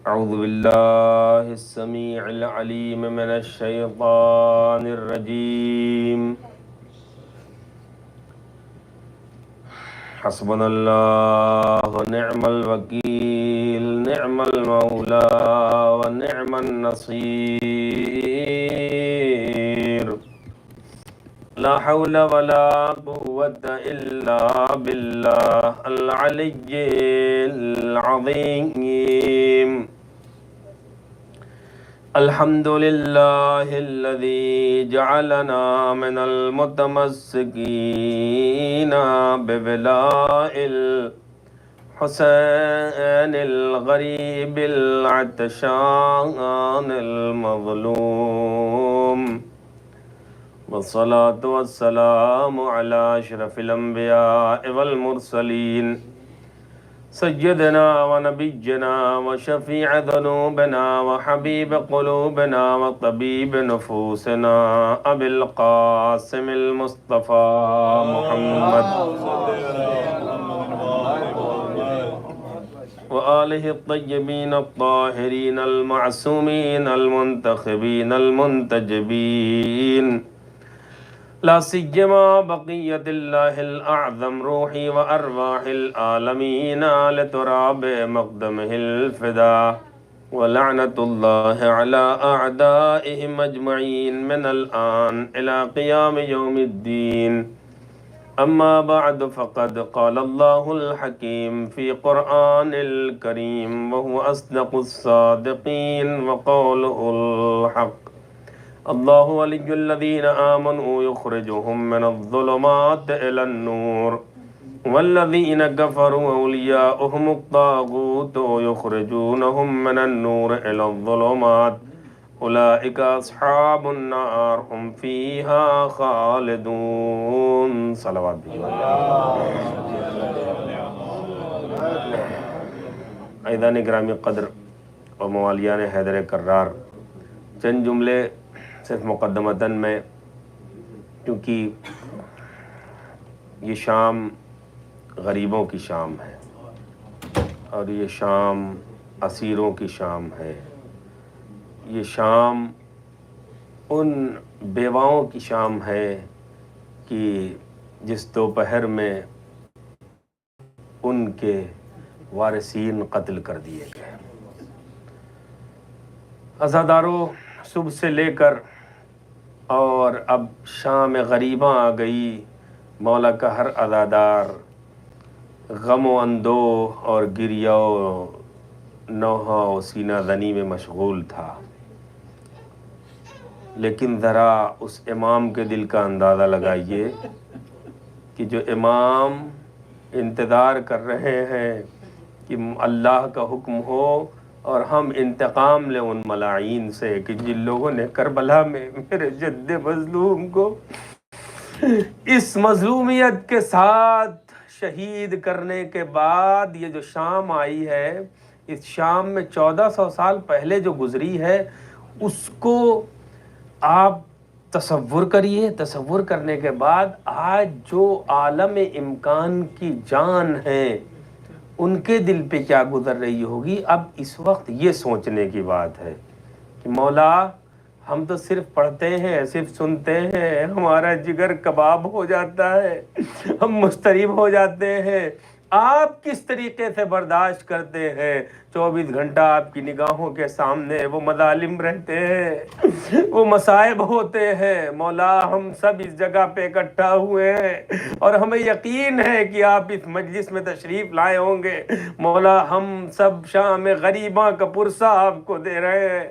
أعوذ بالله السميع العليم من الشيطان الرجيم. حسبنا الله ونعم الوكيل، نعم المولى ونعم النصير. لا حول ولا قوة إلا بالله العلي العظيم. الحمد لله الذي جعلنا من المتمسكين ببلاء الحسين الغريب العطشان المظلوم، والصلاة والسلام على أشرف الأنبياء والمرسلين، سيدنا ونبينا وشفيع ذنوبنا وحبيب قلوبنا وطبيب نفوسنا أبي القاسم المصطفى محمد وآله الطيبين الطاهرين المعصومين المنتخبين المنتجبين، لا سيما بقية الله الأعظم روحي وأرواح العالمين لتراب مقدمه الفداء، ولعنة الله على أعدائهم أجمعين من الآن إلى قيام يوم الدين. أما بعد، فقد قال الله الحكيم في قرآن الكريم وهو أصدق الصادقين وقوله الحق. الله ولي الذين آمنوا يخرجهم من الظلمات إلى النور، والذين كفروا أولياؤهم الطاغوت يخرجونهم من النور إلى الظلمات، أولئك أصحاب النار هم فيها خالدون. صلوات عیدان گرامی قدر و موالیان حیدر کرار، چند جملے صرف مقدمتاً میں، کیونکہ یہ شام غریبوں کی شام ہے اور یہ شام اسیروں کی شام ہے، یہ شام ان بیواؤں کی شام ہے کہ جس دوپہر میں ان کے وارثین قتل کر دیے گئے۔ عزاداروں، صبح سے لے کر اور اب شام غریباں آ گئی، مولا کا ہر عزادار غم و اندوہ اور گریہ و نوحہ و سینہ زنی میں مشغول تھا، لیکن ذرا اس امام کے دل کا اندازہ لگائیے کہ جو امام انتظار کر رہے ہیں کہ اللہ کا حکم ہو اور ہم انتقام لیں ان ملاعین سے کہ جن لوگوں نے کربلا میں میرے جد مظلوم کو اس مظلومیت کے ساتھ شہید کرنے کے بعد یہ جو شام آئی ہے، اس شام میں 1400 سال پہلے جو گزری ہے اس کو آپ تصور کریے۔ تصور کرنے کے بعد آج جو عالم امکان کی جان ہے ان کے دل پہ کیا گزر رہی ہوگی۔ اب اس وقت یہ سوچنے کی بات ہے کہ مولا ہم تو صرف پڑھتے ہیں، صرف سنتے ہیں، ہمارا جگر کباب ہو جاتا ہے، ہم مضطرب ہو جاتے ہیں، آپ کس طریقے سے برداشت کرتے ہیں؟ 24 گھنٹہ آپ کی نگاہوں کے سامنے وہ مظالم رہتے ہیں، وہ مصائب ہوتے ہیں۔ مولا ہم سب اس جگہ پہ اکٹھا ہوئے ہیں اور ہمیں یقین ہے کہ آپ اس مجلس میں تشریف لائے ہوں گے۔ مولا ہم سب شام غریباں کا پرسہ آپ کو دے رہے ہیں۔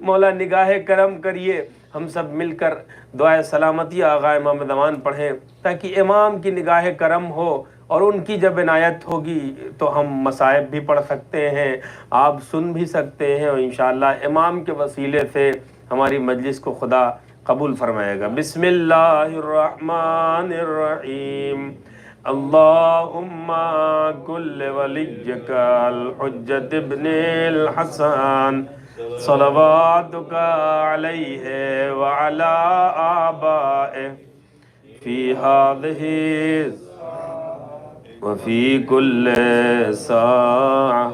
مولا نگاہ کرم کریے، ہم سب مل کر دعائے سلامتی آقا امام زمان پڑھیں تاکہ امام کی نگاہ کرم ہو، اور ان کی جب عنایت ہوگی تو ہم مصائب بھی پڑھ سکتے ہیں، آپ سن بھی سکتے ہیں، اور انشاءاللہ امام کے وسیلے سے ہماری مجلس کو خدا قبول فرمائے گا۔ بسم اللہ الرحمن الرحیم۔ اللہم کل ولیک الحجۃ ابن الحسن صلواتک علیہ وعلی آبائہ فی ہذہ وفی کل ساعہ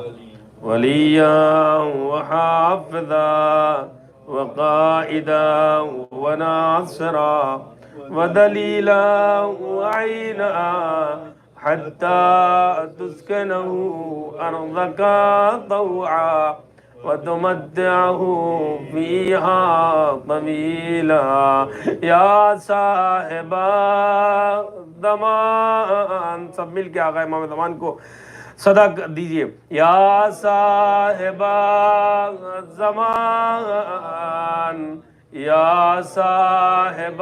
وليا وحافظا وقائدا وناصرا ودليلا وعينا حتى تسكنه أرضك طوعا وتمتعه فيها طويلا يا صاحب الزمان. سب مل کے آقا امام زمان کو صدا دیجئے. یا صاحب زمان، یا صاحب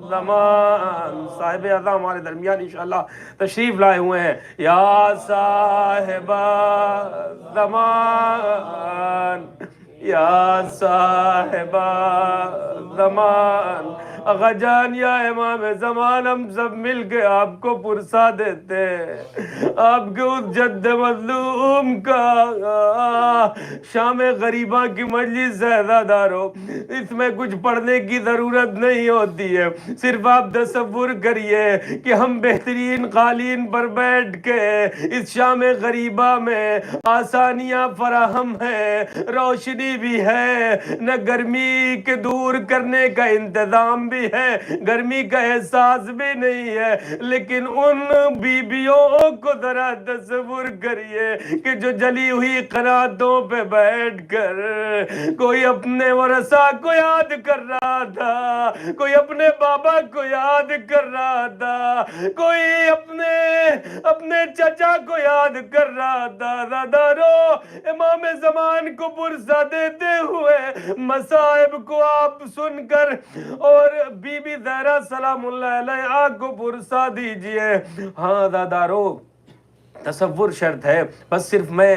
زمان. صاحب اعظم ہمارے درمیان انشاءاللہ تشریف لائے ہوئے ہیں. یا صاحب زمان، یا صاحب زمان. آقا جان یا امام زمان، ہم سب مل کے آپ کو پرسا دیتے ہیں. آپ کے اس جد مظلوم کا شام غریبہ کی مجلس ہے عزادارو. اس میں کچھ پڑھنے کی ضرورت نہیں ہوتی ہے، صرف آپ تصور کریے کہ ہم بہترین قالین پر بیٹھ کے اس شام غریبہ میں آسانیاں فراہم ہیں، روشنی بھی ہے، نہ گرمی کے دور کرنے کا انتظام بھی ہے، گرمی کا احساس بھی نہیں ہے. لیکن ان بیبیوں کو ذرا تصور کریے کہ جو جلی ہوئی قناتوں پہ بیٹھ کر کوئی اپنے ورثہ کو یاد کر رہا تھا، کوئی اپنے بابا کو یاد کر رہا تھا، کوئی اپنے چچا کو یاد کر رہا تھا. زادارو امام زمان کو پرسا دیتے ہوئے مصائب کو آپ سن کر اور بی بی زہرا سلام اللہ علیہا کو پرسا دیجئے. ہاں زادارو تصور شرط ہے. بس صرف میں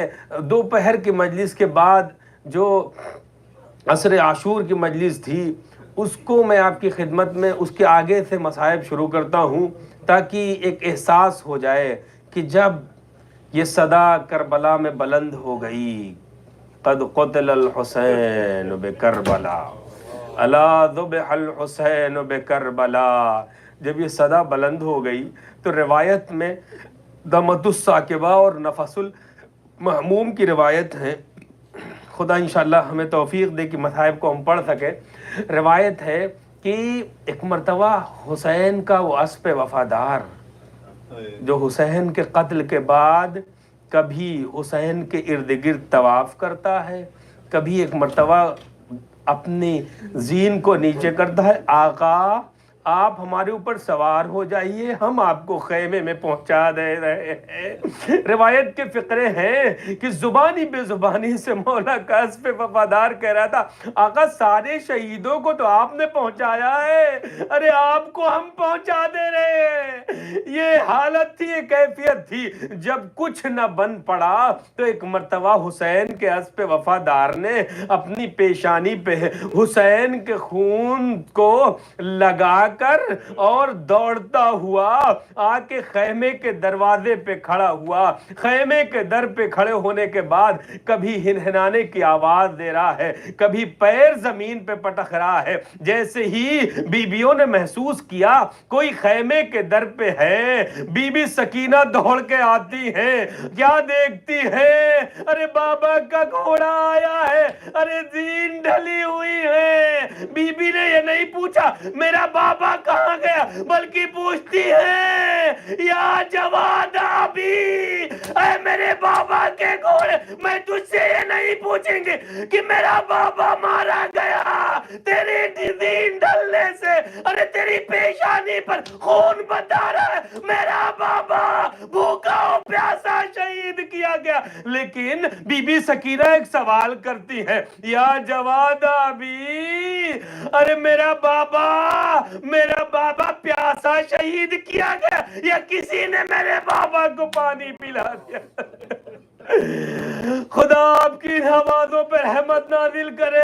دوپہر کی مجلس کے بعد جو عصر عاشور کی مجلس تھی اس کو میں آپ کی خدمت میں اس کے آگے سے مصائب شروع کرتا ہوں تاکہ ایک احساس ہو جائے کہ جب یہ صدا کربلا میں بلند ہو گئی، قد قتل الحسین بکربلا الا ذبح الحسین بکربلا، جب یہ صدا بلند ہو گئی تو روایت میں دمت الساکبہ اور نفس المحموم کی روایت ہے. خدا انشاءاللہ ہمیں توفیق دے کہ مصائب کو ہم پڑھ سکیں. روایت ہے کہ ایک مرتبہ حسین کا وہ اسب وفادار جو حسین کے قتل کے بعد کبھی حسین کے ارد گرد طواف کرتا ہے، کبھی ایک مرتبہ اپنی زین کو نیچے کرتا ہے. آقا آپ ہمارے اوپر سوار ہو جائیے، ہم آپ کو خیمے میں پہنچا دے رہے ہیں. روایت کے فقرے ہیں کہ زبانی بے زبانی سے مولا کا اسب وفادار کہہ رہا تھا آقا سارے شہیدوں کو تو آپ نے پہنچایا ہے، ارے آپ کو ہم پہنچا دے رہے ہیں. یہ حالت تھی، یہ کیفیت تھی. جب کچھ نہ بن پڑا تو ایک مرتبہ حسین کے اسب وفادار نے اپنی پیشانی پہ حسین کے خون کو لگا کر اور دوڑتا ہوا آ کے خیمے کے دروازے پہ کھڑا ہوا. خیمے کے در پہ کھڑے ہونے کے بعد کبھی ہنہنانے کی آواز دے رہا ہے، کبھی پیر زمین پہ پٹک رہا ہے. جیسے ہی بیبیوں نے محسوس کیا کوئی خیمے کے در پہ ہے، بی بی سکینہ دوڑ کے آتی ہیں. کیا دیکھتی ہے؟ ارے بابا کا گھوڑا آیا ہے، ارے زین ڈھلی ہوئی ہے. بی بی نے یہ نہیں پوچھا میرا بابا کہاں گیا، بلکہ پوچھتی ہے یا جواد ابی، اے میرے بابا کے گھوڑے، میں تجھ سے یہ نہیں پوچھیں گے کہ میرا بابا مارا گیا تیری زین ڈھلنے سے، ارے تیری پیشانی پر خون بتا رہا ہے میرا بابا بھوکا و پیاسا شہید کیا گیا. لیکن بی بی سکینہ ایک سوال کرتی ہے یا جواد ابی، ارے میرا بابا پیاسا شہید کیا گیا یا کسی نے میرے بابا کو پانی پلا دیا؟ خدا آپ کی آوازوں پہ رحمت نازل کرے،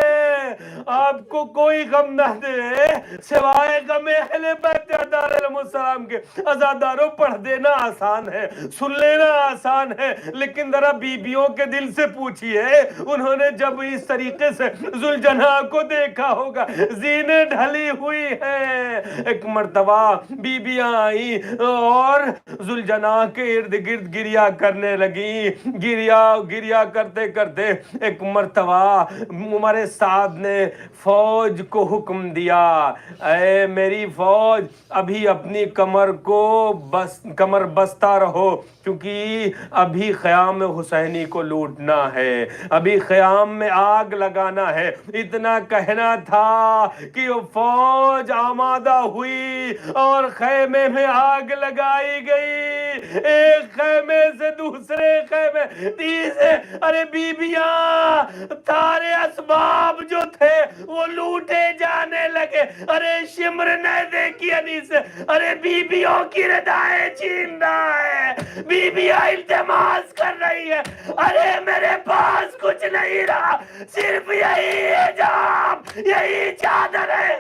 آپ کو کوئی غم نہ دے سوائے غم اہل بیت اطہار علیہ السلام کے. عزاداروں پڑھ دینا آسان ہے، سن لینا آسان ہے، لیکن ذرا بیبیوں کے دل سے پوچھئے انہوں نے جب اس طریقے سے ذوالجناح کو دیکھا ہوگا، زینیں ڈھلی ہوئی ہیں. ایک مرتبہ بیبیاں آئیں اور ذوالجناح کے ارد گرد گریا کرنے لگیں. گریا کرتے کرتے ایک مرتبہ عمر سعد نے فوج کو حکم دیا، اے میری فوج ابھی اپنی کمر بستہ رہو، کیونکہ ابھی خیام حسینی کو لوٹنا ہے، ابھی خیام میں آگ لگانا ہے۔ اتنا کہنا تھا کہ وہ فوج آمادہ ہوئی اور خیمے میں آگ لگائی گئی، ایک خیمے سے دوسرے خیمے، تیسرے، ارے بیبیاں سارے اسباب جو تھے وہ لوٹے جانے لگے۔ ارے شمر نے دیکھی انیس، ارے بیبیوں کی ردائیں چھین رہا ہے، بیبیاں التماس کر رہی ہے، ارے میرے پاس کچھ نہیں رہا، صرف یہی حجاب، یہی چادر ہے۔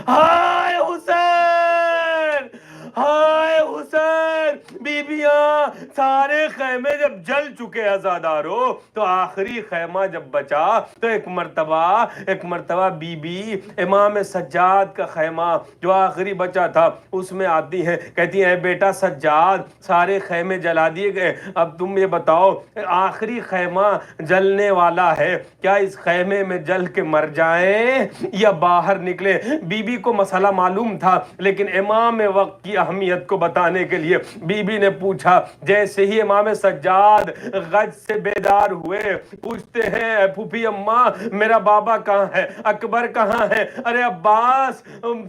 ہائے حسین، ہائے حسین، بیبیاں سارے خیمے جب جل چکے عزادارو، تو آخری خیمہ جب بچا تو ایک مرتبہ بی بی امام سجاد کا خیمہ جو آخری بچا تھا اس میں آتی ہیں، کہتی ہیں اے بیٹا سجاد سارے خیمے جلا دیے گئے، اب تم یہ بتاؤ آخری خیمہ جلنے والا ہے، کیا اس خیمے میں جل کے مر جائیں یا باہر نکلیں؟ بی بی کو مسئلہ معلوم تھا، لیکن امام وقت کی اہمیت کو بتانے کے لیے بی بی نے پوچھا۔ جیسے ہی امام سجاد غج سے بیدار ہوئے، پوچھتے ہیں پھوپھی اماں میرا بابا کہاں ہے، اکبر کہاں ہے، ارے عباس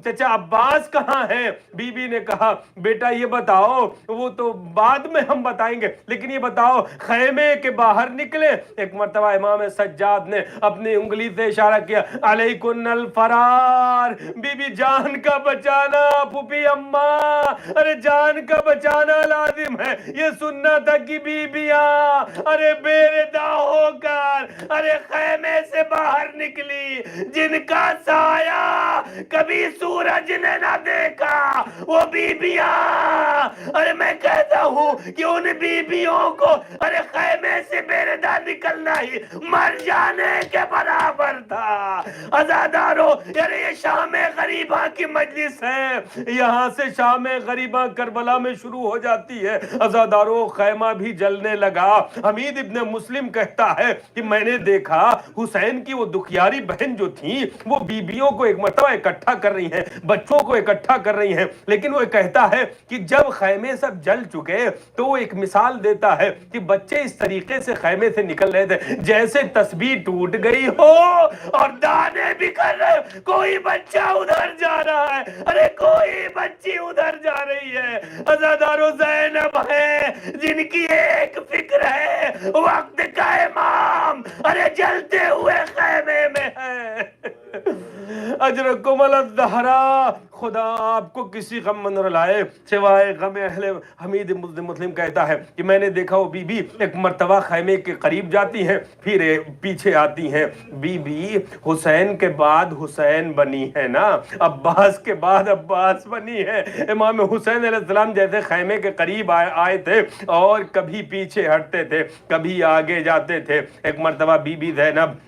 چچا عباس کہاں ہے؟ بی بی نے کہا بیٹا یہ بتاؤ، وہ تو بعد میں ہم بتائیں گے، لیکن یہ بتاؤ خیمے کے باہر نکلے۔ ایک مرتبہ امام سجاد نے اپنی انگلی سے اشارہ کیا، علیکن الفرار، بی بی جان کا بچانا، پھوپھی اماں ارے جان کا بچانا لازم ہے۔ یہ سننا تھا کہ بیبیاں ارے بے ردا ہو کر ارے خیمے سے باہر نکلی، جن کا سایہ کبھی سورج نے نہ دیکھا، وہ بیبیاں، ارے میں کہتا ہوں کہ ان بیبیوں کو ارے خیمے سے بے ردا نکلنا ہی مر جانے کے برابر تھا۔ عزادارو ارے یہ شام غریبہ کی مجلس ہے، یہاں سے شام غریبہ کربلا میں شروع ہو جاتی ہے۔ عزادارو خیمہ بھی جلنے لگا۔ حمید ابن مسلم کہتا ہے کہ میں نے دیکھا حسین کی وہ دکھیاری بہن جو تھیں وہ بیبیوں کو ایک مرتبہ اکٹھا کر رہی ہیں، بچوں کو اکٹھا کر رہی ہیں، لیکن وہ کہتا ہے کہ جب خیمے سب جل چکے تو وہ ایک مثال دیتا ہے کہ بچے اس طریقے سے خیمے سے نکل رہے تھے جیسے تسبیح ٹوٹ گئی ہو اور دانے بکھر رہے ہو، کوئی بچہ ادھر جا رہا ہے، ارے کوئی بچی ادھر جا رہی ہے۔ عزادارو زینب ہے جن کی ایک فکر ہے، وقت کا امام ارے جلتے ہوئے خیمے میں ہے۔ اجرکم الزہرا، خدا آپ کو کسی غم میں نہ لائے سوائے غم اہل۔ حمید مسلم کہتا ہے کہ میں نے دیکھا وہ بی بی ایک مرتبہ خیمے کے قریب جاتی ہیں، پھر پیچھے آتی ہیں۔ بی بی حسین کے بعد حسین بنی ہے نا، عباس کے بعد عباس بنی ہے۔ امام حسین علیہ السلام جیسے خیمے کے قریب آئے تھے اور کبھی پیچھے ہٹتے تھے کبھی آگے جاتے تھے۔ ایک مرتبہ بی بی زینب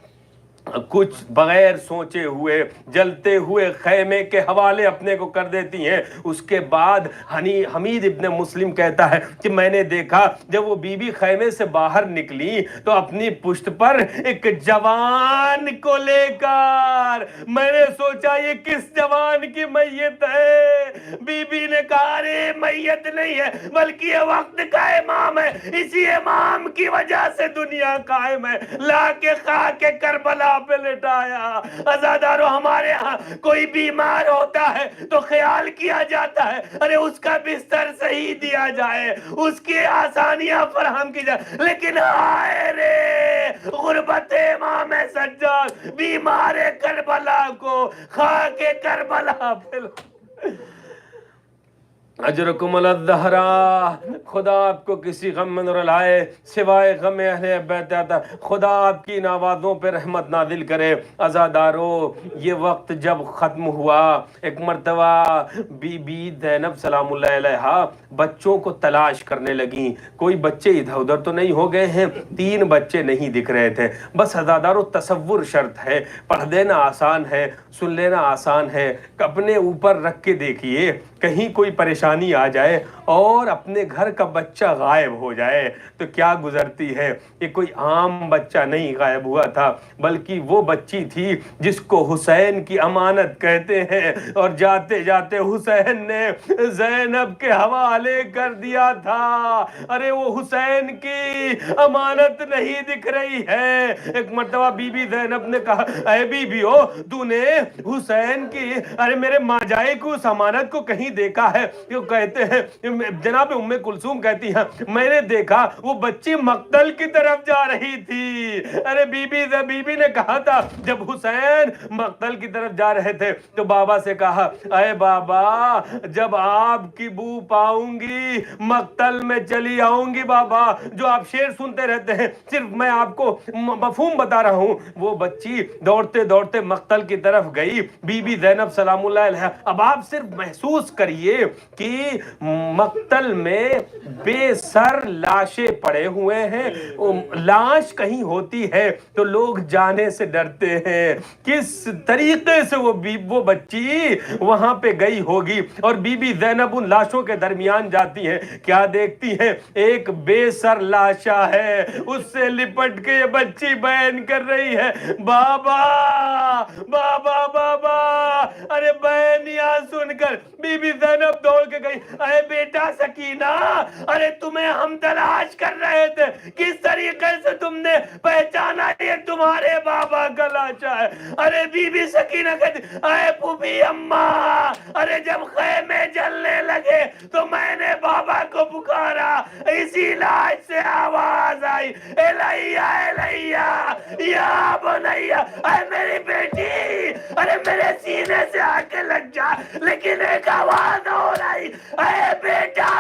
کچھ بغیر سوچے ہوئے جلتے ہوئے خیمے کے حوالے اپنے کو کر دیتی ہیں۔ اس کے بعد حمید ابن مسلم کہتا ہے کہ میں نے دیکھا جب وہ بی بی خیمے سے باہر نکلی تو اپنی پشت پر ایک جوان کو لے کر، میں نے سوچا یہ کس جوان کی میت ہے؟ بی بی نے کہا ارے میت نہیں ہے بلکہ یہ وقت کا امام ہے، اسی امام کی وجہ سے دنیا قائم ہے، لا کے خاک کے کربلا پہ لٹایا۔ عزادارو ہمارے ہاں کوئی بیمار ہوتا ہے تو خیال کیا جاتا ہے ارے اس کا بستر صحیح دیا جائے، اس کی آسانیاں فراہم کی جائے، لیکن آئے رے غربت امام سجاد بیمار کربلا کو خاک کربلا پہ۔ اجرکم الزہرا، خدا آپ کو کسی غم میں نہ لائے سوائے غم اہل بیت عطا، خدا آپ کی ان آوازوں پہ رحمت نازل کرے۔ عزادارو یہ وقت جب ختم ہوا، ایک مرتبہ بی بی زینب سلام اللہ علیہا بچوں کو تلاش کرنے لگیں، کوئی بچے ادھر ادھر تو نہیں ہو گئے ہیں؟ 3 بچے نہیں دکھ رہے تھے۔ بس عزادارو تصور شرط ہے، پڑھ دینا آسان ہے، سن لینا آسان ہے، اپنے اوپر رکھ کے دیکھیے کہیں کوئی پریشانی پریشانی آ جائے اور اپنے گھر کا بچہ غائب ہو جائے تو کیا گزرتی ہے. یہ کوئی عام بچہ نہیں غائب ہوا تھا، بلکہ وہ بچی تھی جس کو حسین کی امانت کہتے ہیں، اور جاتے جاتے حسین نے زینب کے حوالے کر دیا تھا. ارے وہ حسین کی امانت نہیں دکھ رہی ہے. ایک مرتبہ بی بی زینب نے کہا اے بی بی ہو، تو نے حسین کی، ارے میرے ماجائے کو اس امانت کو کہیں دیکھا ہے؟ یہ کہتے ہیں جناب ام کلثوم کہتی ہیں میں نے دیکھا وہ بچی مقتل کی طرف جا رہی تھی. ارے بی بی نے کہا تھا جب حسین مقتل کی طرف جا رہے تھے تو بابا سے کہا اے بابا جب آپ کی بو پاؤں گی مقتل میں چلی آؤں گی. بابا جو آپ شعر سنتے رہتے ہیں صرف میں آپ کو مفہوم بتا رہا ہوں. وہ بچی دوڑتے دوڑتے مقتل کی طرف گئی. بی بی زینب سلام اللہ علیہ. اب آپ صرف محسوس کریے کہ مقتل میں بے سر لاشیں پڑے ہوئے ہیں. لاش کہیں ہوتی ہے تو لوگ جانے سے ڈرتے ہیں. کس طریقے سے وہ بچی وہاں پہ گئی ہوگی اور بی بی زینب ان لاشوں کے درمیان جاتی ہیں. کیا دیکھتی ہیں؟ ایک بے سر لاشا ہے، اس سے لپٹ کے یہ بچی بیان کر رہی ہے بابا بابا بابا. ارے بہن یہاں سن کر بی بی زینب دوڑ کے گئی اے بیٹا سکینہ، ارے تمہیں ہم تلاش کر رہے تھے، کس طریقے سے تم نے پہچانا یہ تمہارے بابا کا لاشا ہے؟ ارے بی بی سکینہ کہتی اے پھوپھی اماں، ارے جب خیمے جلنے لگے تو میں نے بابا کو پکارا، اسی لاش سے آواز آئی الیہ الیہ یا بنیا، اے میری بیٹی، ارے میرے سینے سے آ کے لگ جا. لیکن ایک آواز اور آئی اے بیٹا،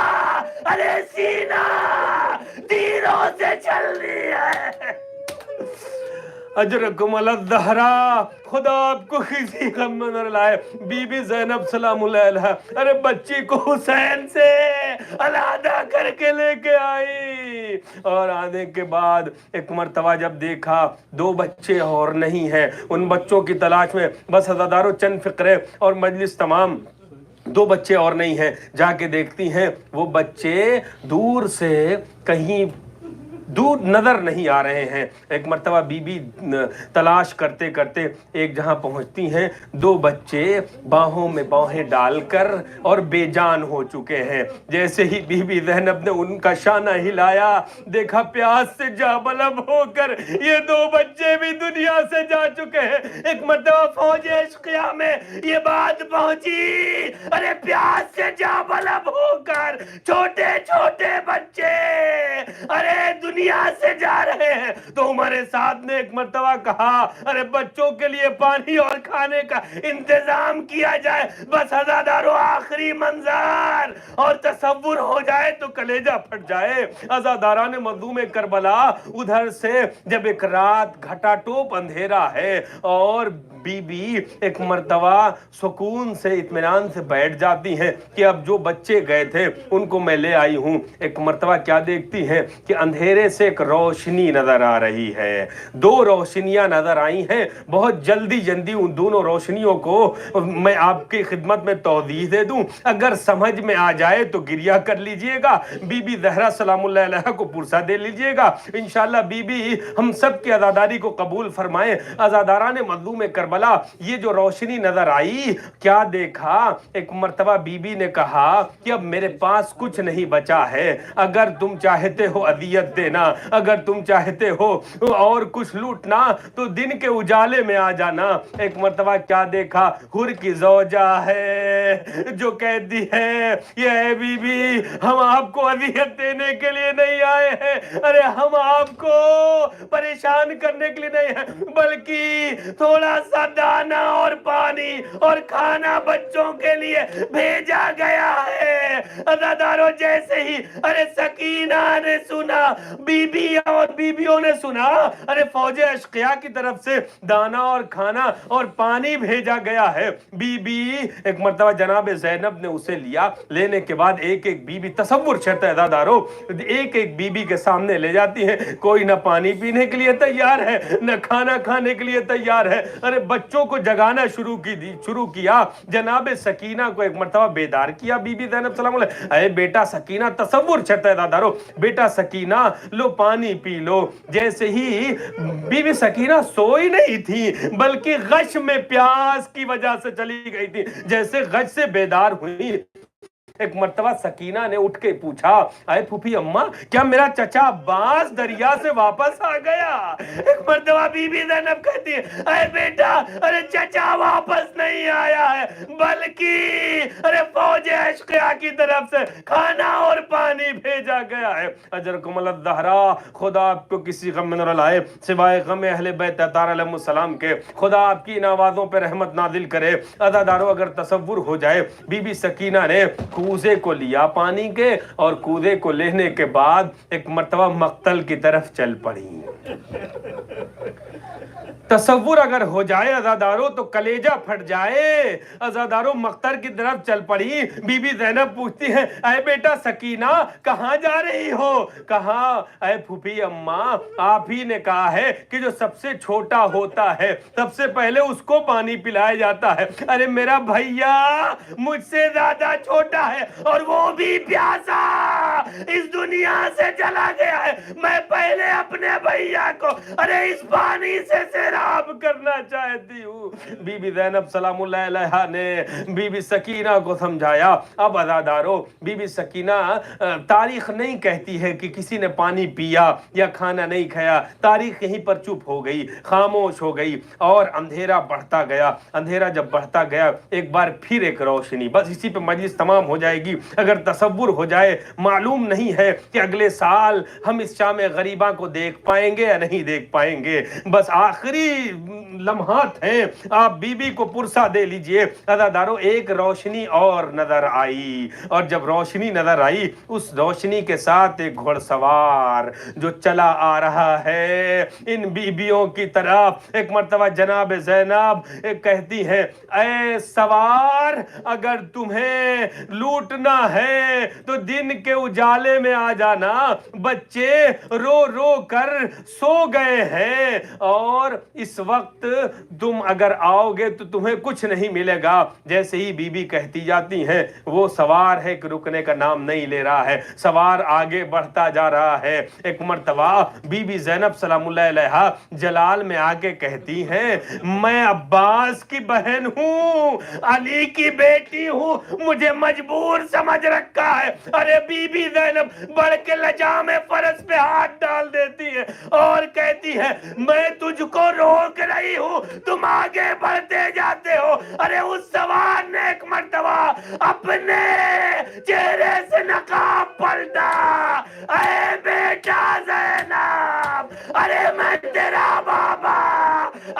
ارے سینہ تیروں سے چلنی ہے. اجرکم علی الزہرا. خدا آپ کو کسی غم میں نہ لائے. بی بی زینب سلام اللہ علیہ ارے بچی کو حسین سے علیحدہ کر کے لے کے آئی، اور آنے کے بعد ایک مرتبہ جب دیکھا 2 بچے اور نہیں ہیں، ان بچوں کی تلاش میں بس عزادارو چند فقرے اور مجلس تمام. 2 بچے اور نہیں ہیں. جا کے دیکھتی ہیں وہ بچے دور سے کہیں دور نظر نہیں آ رہے ہیں. ایک مرتبہ بی بی تلاش کرتے کرتے ایک جہاں پہنچتی ہیں، 2 بچے باہوں میں باہیں ڈال کر اور بے جان ہو چکے ہیں. جیسے ہی بی بی زینب نے ان کا شانہ ہلایا، دیکھا پیاس سے جاں بلب ہو کر یہ 2 بچے بھی دنیا سے جا چکے ہیں. ایک مرتبہ فوج اشقیہ میں یہ بات پہنچی، ارے پیاس سے جاں بلب ہو کر چھوٹے چھوٹے بچے ارے دنیا سے جا رہے ہیں. تو عمر سعد نے ایک مرتبہ کہا ارے بچوں کے لیے پانی اور کھانے کا انتظام کیا جائے. بس عزادارو آخری منظر اور تصور ہو جائے تو کلیجہ پھٹ جائے. عزاداران مظلوم کربلا ادھر سے جب ایک رات گھٹا ٹوپ اندھیرا ہے اور بی بی ایک مرتبہ سکون سے اطمینان سے بیٹھ جاتی ہیں کہ اب جو بچے گئے تھے ان کو میں لے آئی ہوں. ایک مرتبہ کیا دیکھتی ہیں کہ اندھیرے سے ایک روشنی نظر آ رہی ہے. 2 روشنیاں نظر آئی ہیں. بہت جلدی ان دونوں روشنیوں کو میں آپ کی خدمت میں توضیح دے دوں، اگر سمجھ میں آ جائے تو گریہ کر لیجئے گا، بی بی زہرا سلام اللہ علیہ کو پرسہ دے لیجئے گا. انشاءاللہ بی بی ہم سب کی عزاداری کو قبول فرمائیں. عزاداران مظلوم کربلا یہ جو روشنی نظر آئی، کیا دیکھا؟ ایک مرتبہ بی بی نے کہا کہ اب میرے پاس کچھ نہیں بچا ہے، اگر تم چاہتے ہو اذیت دینا، اگر تم چاہتے ہو اور کچھ لوٹنا تو دن کے اجالے میں آ جانا. ایک مرتبہ کیا دیکھا؟ حر کی زوجہ ہے جو کہتی ہے یہ اے بی بی ہم آپ کو اذیت دینے کے لیے نہیں آئے ہیں، ارے ہم آپ کو پریشان کرنے کے لیے نہیں ہیں، بلکہ تھوڑا سا دانا اور پانی اور کھانا بچوں کے لیے بھیجا گیا ہے. عزادارو جیسے ہی ارے سکینہ نے سنا بیوی اور بیویوں نے سنا ارے فوج اشقیاء کی طرف سے دانا اور کھانا اور پانی بھیجا گیا ہے. بی بی ایک مرتبہ جناب زینب نے اسے لیا. لینے کے بعد ایک ایک بی بی تصور چہتا ہے عزادارو, ایک ایک بی بی کے سامنے لے جاتی ہے. کوئی نہ پانی پینے کے لیے تیار ہے نہ کھانا کھانے کے لیے تیار ہے. ارے بچوں کو جگانا شروع کیا. جناب سکینہ کو ایک مرتبہ بیدار کیا بی بی زینب سلام علیہ. اے بیٹا سکینہ, تصور چہتا ہے عزادارو, بیٹا سکینہ لو پانی پی لو. جیسے ہی بی بی سکینہ سوئی نہیں تھی بلکہ غش میں پیاس کی وجہ سے چلی گئی تھی. جیسے غش سے بیدار ہوئی, ایک مرتبہ سکینہ نے اٹھ کے پوچھا اے پھوپھی اماں کیا میرا چچا عباس دریا سے واپس آ گیا؟ ایک مرتبہ بی بی زینب کہتی ہے اے بیٹا ارے چچا واپس نہیں آیا ہے بلکہ ارے فوج اشقیاء کی طرف سے کھانا اور پانی بھیجا گیا ہے. اجرکم اللہ الزہرا, خدا آپ کو کسی غم میں نہ لائے سوائے غم اہل بیت اطہار علیہ السلام کے. خدا آپ کی ان آوازوں پہ رحمت نازل کرے. عزادارو اگر تصور ہو جائے بی بی سکینہ نے کوزے کو لیا پانی کے اور کوزے کو لینے کے بعد ایک مرتبہ مقتل کی طرف چل پڑی. تصور اگر ہو جائے عزادارو تو کلیجہ پھٹ جائے. عزادارو مقتل کی طرف چل پڑی. بی بی زینب پوچھتی ہے اے بیٹا سکینہ کہاں جا رہی ہو؟ کہا اے پھوپھی اماں آپ ہی نے کہا ہے کہ جو سب سے چھوٹا ہوتا ہے سب سے پہلے اس کو پانی پلایا جاتا ہے. ارے میرا بھیا مجھ سے زیادہ چھوٹا ہے اور وہ بھی پیاسا اس دنیا سے چلا گیا ہے. میں پہلے اپنے بھیا کو ارے اس پانی سے سیراب کرنا چاہتی ہوں. بی بی زینب سلام اللہ علیہا نے بی بی سکینہ کو سمجھایا. اب عزادارو بی بی سکینہ تاریخ نہیں کہتی ہے کہ کسی نے پانی پیا یا کھانا نہیں کھایا. تاریخ یہیں پر چپ ہو گئی, خاموش ہو گئی اور اندھیرا بڑھتا گیا. اندھیرا جب بڑھتا گیا ایک بار پھر ایک روشنی, بس اسی پہ مجلس تمام ہو جائے گی. اگر تصور ہو جائے معلوم نہیں ہے کہ اگلے سال ہم اس شام غریباں کو دیکھ پائیں گے یا نہیں دیکھ پائیں گے. بس آخری لمحات ہیں, آپ بی بی کو پرسہ دے لیجئے. عزادارو ایک روشنی اور نظر آئی اور جب روشنی نظر آئی اس روشنی کے ساتھ ایک گھڑ سوار جو چلا آ رہا ہے ان بیبیوں کی طرف. ایک مرتبہ جناب زینب کہتی ہیں اے سوار اگر تمہیں لوٹنا ہے تو دن کے اجالے میں آ جانا. بچے رو رو کر سو گئے ہیں اور اس وقت تم اگر آؤ گے تو تمہیں کچھ نہیں ملے گا. جیسے ہی بی بی کہتی جاتی ہیں وہ سوار ہے کہ رکنے کا نام نہیں لے رہا ہے. سوار آگے بڑھتا جا رہا ہے. ایک مرتبہ بی بی زینب سلام اللہ علیہا جلال میں آ کے کہتی ہیں میں عباس کی بہن ہوں, علی کی بیٹی ہوں, مجھے مجبور سمجھ رکھا ہے. ارے بی بی زینب بڑھ کے لجام فرس پہ ہاتھ ڈال دیتی ہے اور کہتی ہے میں تجھ کو روک رہی ہوں, تم آگے بڑھتے جاتے ہو. ارے اس سوار نے ایک مرتبہ اپنے چہرے سے نقاب پلٹا. اے بیٹا زینب ارے میں تیرا بابا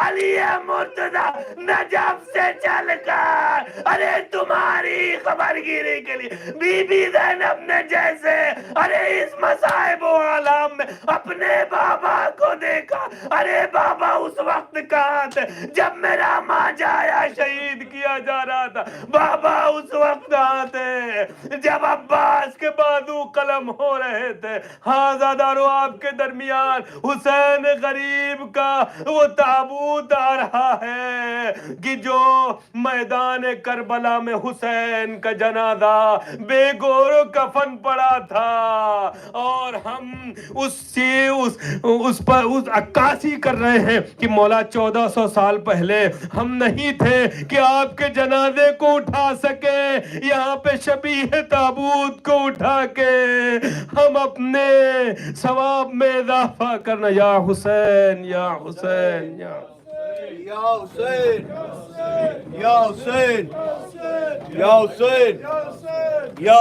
علی مرتضی نجف سے چل کر ارے تمہاری خبر گیری کے لیے. بی بی زینب نے جیسے ارے اس مصائب و عالم میں اپنے بابا کو دیکھا. ارے بابا اس وقت کہاں تھے جب میرا ماں جایا شہید کیا جا رہا تھا؟ بابا اس وقت کہاں تھے جب عباس کے بازو قلم ہو رہے تھے؟ ہاں زادارو آپ کے درمیان حسین غریب کا وہ تابوت آ رہا ہے کہ جو میدان کربلا میں حسین کا جنازہ بے گور و کفن پڑا تھا اور ہم اس پر عکاسی کر رہے ہیں کہ مولا 1400 سال پہلے ہم نہیں تھے کہ آپ کے جنازے کو اٹھا سکے. یہاں پہ شبیہ تابوت کو اٹھا کے ہم اپنے ثواب میں اضافہ کرنا. یا حسین یا حسین یا حسین یا حسین یا حسین یا